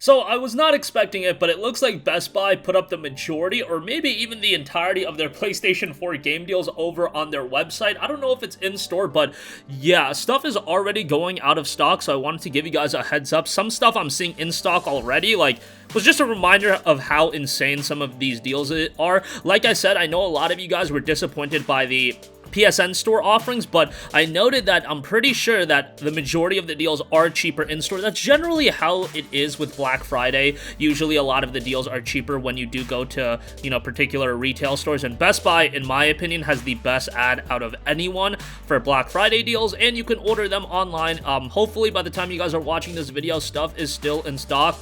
So I was not expecting it, but it looks like Best Buy put up the majority or maybe even the entirety of their PlayStation 4 game deals over on their website. I don't know if it's in store, but yeah, stuff is already going out of stock, so I wanted to give you guys a heads up. Some stuff I'm seeing in stock already, like, was just a reminder of how insane some of these deals are. Like I said, I know a lot of you guys were disappointed by the PSN store offerings, but I noted that I'm pretty sure that the majority of the deals are cheaper in store. That's generally how it is with Black Friday. Usually a lot of the deals are cheaper when you do go to, particular retail stores, and Best Buy, in my opinion, has the best ad out of anyone for Black Friday deals, and you can order them online. Hopefully by the time you guys are watching this video, stuff is still in stock.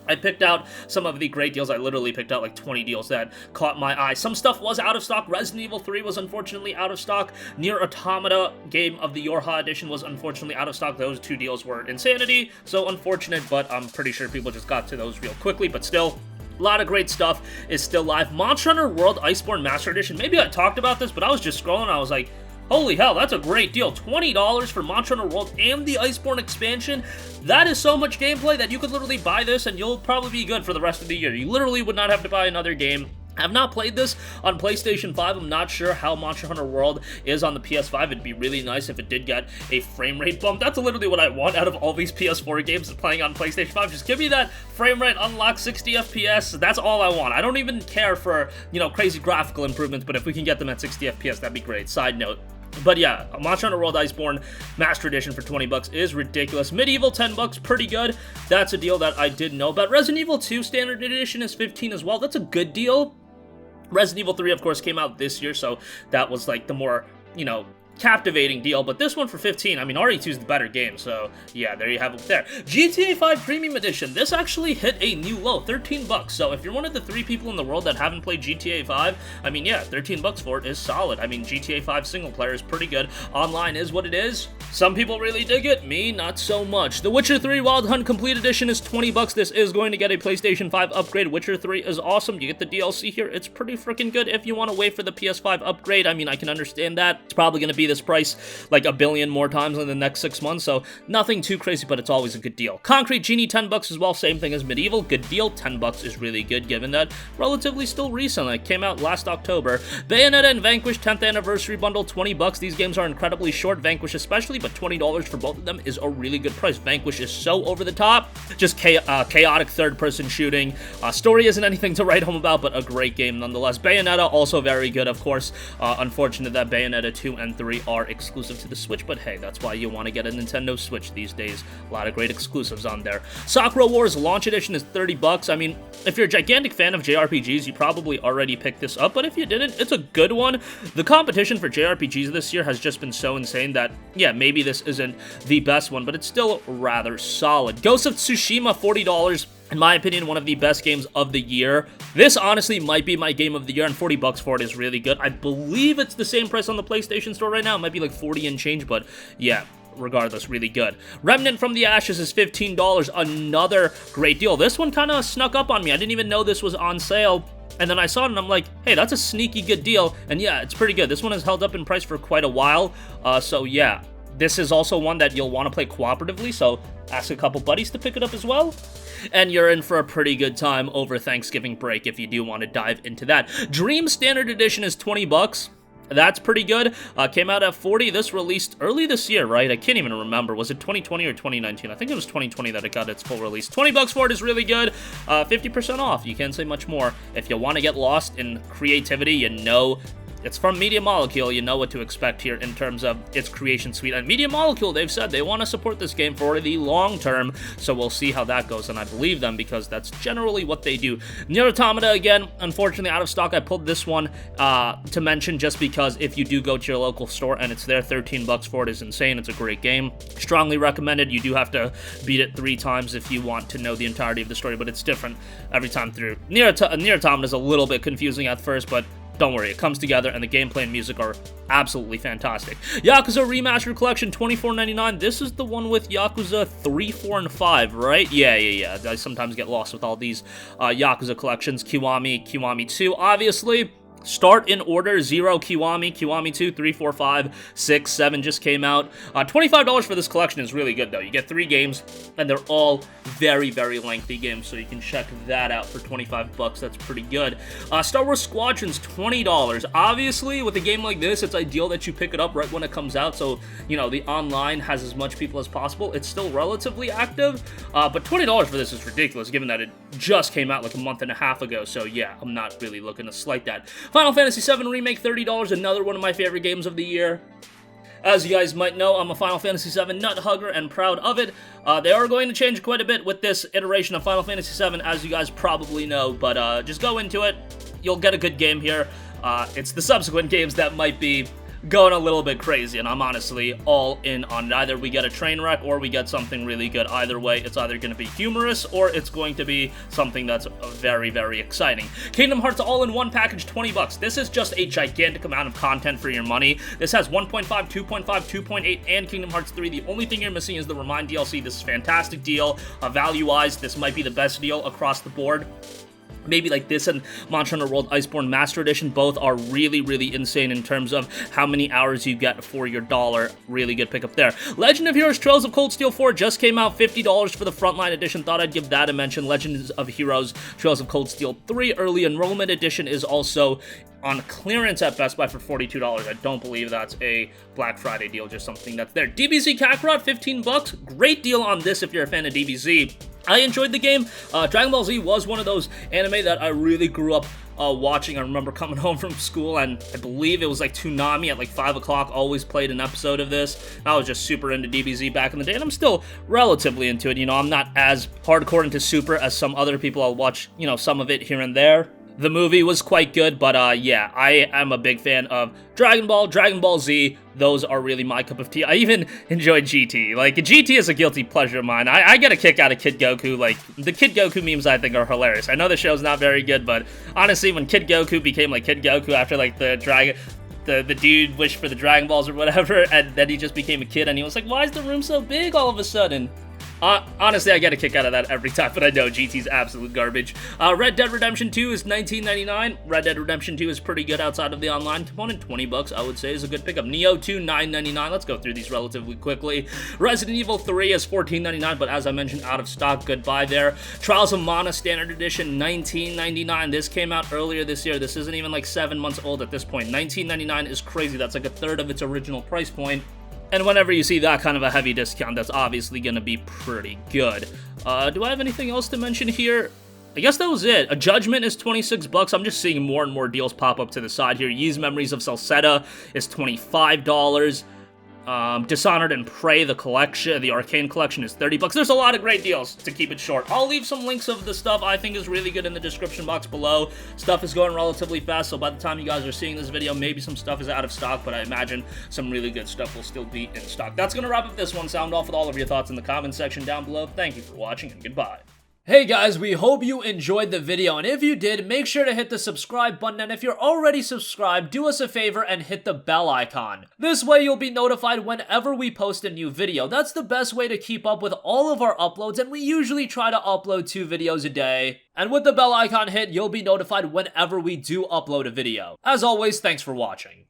I picked out some of the great deals. I literally picked out like 20 deals that caught my eye. Some stuff was out of stock. Resident Evil 3 was unfortunately out of stock. Nier Automata Game of the Yorha Edition was unfortunately out of stock. Those two deals were insanity, so unfortunate, but I'm pretty sure people just got to those real quickly, but still, a lot of great stuff is still live. Monster Hunter World Iceborne Master Edition. Maybe I talked about this, but I was just scrolling, I was like, holy hell, that's a great deal. $20 for Monster Hunter World and the Iceborne expansion. That is so much gameplay that you could literally buy this and you'll probably be good for the rest of the year. You literally would not have to buy another game. I have not played this on PlayStation 5. I'm not sure how Monster Hunter World is on the PS5. It'd be really nice if it did get a frame rate bump. That's literally what I want out of all these PS4 games playing on PlayStation 5. Just give me that frame rate unlock 60 FPS. That's all I want. I don't even care for, crazy graphical improvements, but if we can get them at 60 FPS, that'd be great. Side note. But yeah, Monster Hunter World Iceborne Master Edition for 20 bucks is ridiculous. MediEvil 10 bucks, pretty good. That's a deal that I didn't know about. Resident Evil 2 Standard Edition is 15 as well. That's a good deal. Resident Evil 3, of course, came out this year, so that was like the more, captivating deal, but this one for 15, I mean, RE2 is the better game, so yeah, there you have it there. GTA 5 Premium Edition, this actually hit a new low, 13 bucks, so if you're one of the 3 people in the world that haven't played GTA 5, I mean, yeah, 13 bucks for it is solid. I mean, GTA 5 single player is pretty good. Online is what it is. Some people really dig it, me, not so much. The Witcher 3 Wild Hunt Complete Edition is 20 bucks. This is going to get a PlayStation 5 upgrade. Witcher 3 is awesome. You get the DLC here. It's pretty freaking good if you want to wait for the PS5 upgrade. I mean, I can understand that. It's probably going to be this price like a billion more times in the next 6 months, so nothing too crazy, but it's always a good deal. Concrete Genie, 10 bucks as well, same thing as MediEvil, good deal. 10 bucks is really good given that relatively still recent, like came out last October. Bayonetta and Vanquish 10th anniversary bundle, 20 bucks. These games are incredibly short, Vanquish especially, but $20 for both of them is a really good price. Vanquish is so over the top, just chaotic third-person shooting. Story isn't anything to write home about, but a great game nonetheless. Bayonetta also very good, of course. Unfortunate that Bayonetta 2 and 3 are exclusive to the Switch, but hey, that's why you want to get a Nintendo Switch these days. A lot of great exclusives on there. Sakura Wars Launch Edition is 30 bucks. I mean, if you're a gigantic fan of JRPGs, you probably already picked this up, but if you didn't, it's a good one. The competition for JRPGs this year has just been so insane that, yeah, maybe this isn't the best one, but it's still rather solid. Ghost of Tsushima, $40. In my opinion, one of the best games of the year. This honestly might be my game of the year, and 40 bucks for it is really good. I believe it's the same price on the PlayStation Store right now. It might be like 40 and change, but yeah, regardless, really good. Remnant from the Ashes is $15. Another great deal. This one kind of snuck up on me. I didn't even know this was on sale. And then I saw it and I'm like, hey, that's a sneaky good deal. And yeah, it's pretty good. This one has held up in price for quite a while. So yeah, this is also one that you'll want to play cooperatively. So ask a couple buddies to pick it up as well. And you're in for a pretty good time over Thanksgiving break if you do want to dive into that. Dream Standard Edition is 20 bucks. That's pretty good. Came out at 40. This released early this year, right? I can't even remember. Was it 2020 or 2019? I think it was 2020 that it got its full release. 20 bucks for it is really good. 50% off. You can't say much more. If you want to get lost in creativity, you know it's from Media Molecule. You know what to expect here in terms of its creation suite. And Media Molecule, they've said they want to support this game for the long term, so we'll see how that goes, and I believe them because that's generally what they do. Nier Automata, again, unfortunately out of stock. I pulled this one to mention just because if you do go to your local store and it's there, 13 bucks for it is insane. It's a great game. Strongly recommended. You do have to beat it 3 times if you want to know the entirety of the story, but it's different every time through. Nier Automata is a little bit confusing at first, but don't worry, it comes together, and the gameplay and music are absolutely fantastic. Yakuza Remastered Collection, $24.99. This is the one with Yakuza 3, 4, and 5, right? Yeah. I sometimes get lost with all these Yakuza collections. Kiwami 2, obviously. Start in order, 0 Kiwami, Kiwami 2, 3, 4, 5, 6, 7 just came out. $25 for this collection is really good though. You get 3 games, and they're all very, very lengthy games, so you can check that out for 25 bucks. That's pretty good. Star Wars Squadrons, $20. Obviously, with a game like this, it's ideal that you pick it up right when it comes out, so, you know, the online has as much people as possible. It's still relatively active, but $20 for this is ridiculous, given that it just came out like a month and a half ago, so yeah, I'm not really looking to slight that. Final Fantasy VII Remake, $30, another one of my favorite games of the year. As you guys might know, I'm a Final Fantasy VII nut hugger and proud of it. They are going to change quite a bit with this iteration of Final Fantasy VII, as you guys probably know, but just go into it. You'll get a good game here. It's the subsequent games that might be going a little bit crazy, and I'm honestly all in on it. Either we get a train wreck or we get something really good. Either way, it's either going to be humorous or it's going to be something that's very, very exciting. Kingdom Hearts All-in-One package, 20 bucks. This is just a gigantic amount of content for your money. This has 1.5, 2.5, 2.8, and Kingdom Hearts 3. The only thing you're missing is the Remind DLC. This is a fantastic deal. Value-wise, this might be the best deal across the board. Maybe like this and Monster Hunter World Iceborne Master Edition, both are really, really insane in terms of how many hours you get for your dollar. Really good pickup there. Legend of Heroes Trails of Cold Steel 4 just came out, $50 for the Frontline Edition. Thought I'd give that a mention. Legends of Heroes Trails of Cold Steel 3 Early Enrollment Edition is also on clearance at Best Buy for $42. I don't believe that's a Black Friday deal, just something that's there. DBZ Kakarot, 15 bucks. Great deal on this if you're a fan of DBZ. I enjoyed the game. Dragon Ball Z was one of those anime that I really grew up watching. I remember coming home from school, and I believe it was like Toonami at like 5 o'clock, always played an episode of this. I was just super into DBZ back in the day, and I'm still relatively into it. You know, I'm not as hardcore into Super as some other people. I'll watch, you know, some of it here and there. The movie was quite good, but yeah, I am a big fan of Dragon Ball, Dragon Ball Z. Those are really my cup of tea. I even enjoyed GT. Like, GT is a guilty pleasure of mine. I get a kick out of Kid Goku. Like, the Kid Goku memes I think are hilarious. I know the show's not very good, but honestly, when Kid Goku became like Kid Goku after like the dude wished for the Dragon Balls or whatever, and then he just became a kid, and he was like, why is the room so big all of a sudden? Honestly, I get a kick out of that every time, but I know GT's absolute garbage. Red Dead Redemption 2 is $19.99. Red Dead Redemption 2 is pretty good outside of the online component. 20 bucks, I would say, is a good pickup. Neo 2, $9.99. Let's go through these relatively quickly. Resident Evil 3 is $14.99, but as I mentioned, out of stock. Goodbye there. Trials of Mana Standard Edition, $19.99. This came out earlier this year. This isn't even like 7 months old at this point. $19.99 is crazy. That's like a third of its original price point. And whenever you see that kind of a heavy discount, that's obviously going to be pretty good. Do I have anything else to mention here? I guess that was it. A Judgment is 26 bucks. I'm just seeing more and more deals pop up to the side here. Ys Memories of Celceta is $25. Dishonored and Prey, the collection, the Arcane collection, is 30 bucks. There's a lot of great deals, to keep it short. I'll leave some links of the stuff I think is really good in the description box below. Stuff is going relatively fast, so by the time you guys are seeing this video, maybe some stuff is out of stock, but I imagine some really good stuff will still be in stock. That's going to wrap up this one. Sound off with all of your thoughts in the comment section down below. Thank you for watching, and goodbye. Hey guys, we hope you enjoyed the video, and if you did, make sure to hit the subscribe button, and if you're already subscribed, do us a favor and hit the bell icon. This way you'll be notified whenever we post a new video. That's the best way to keep up with all of our uploads, and we usually try to upload 2 videos a day. And with the bell icon hit, you'll be notified whenever we do upload a video. As always, thanks for watching.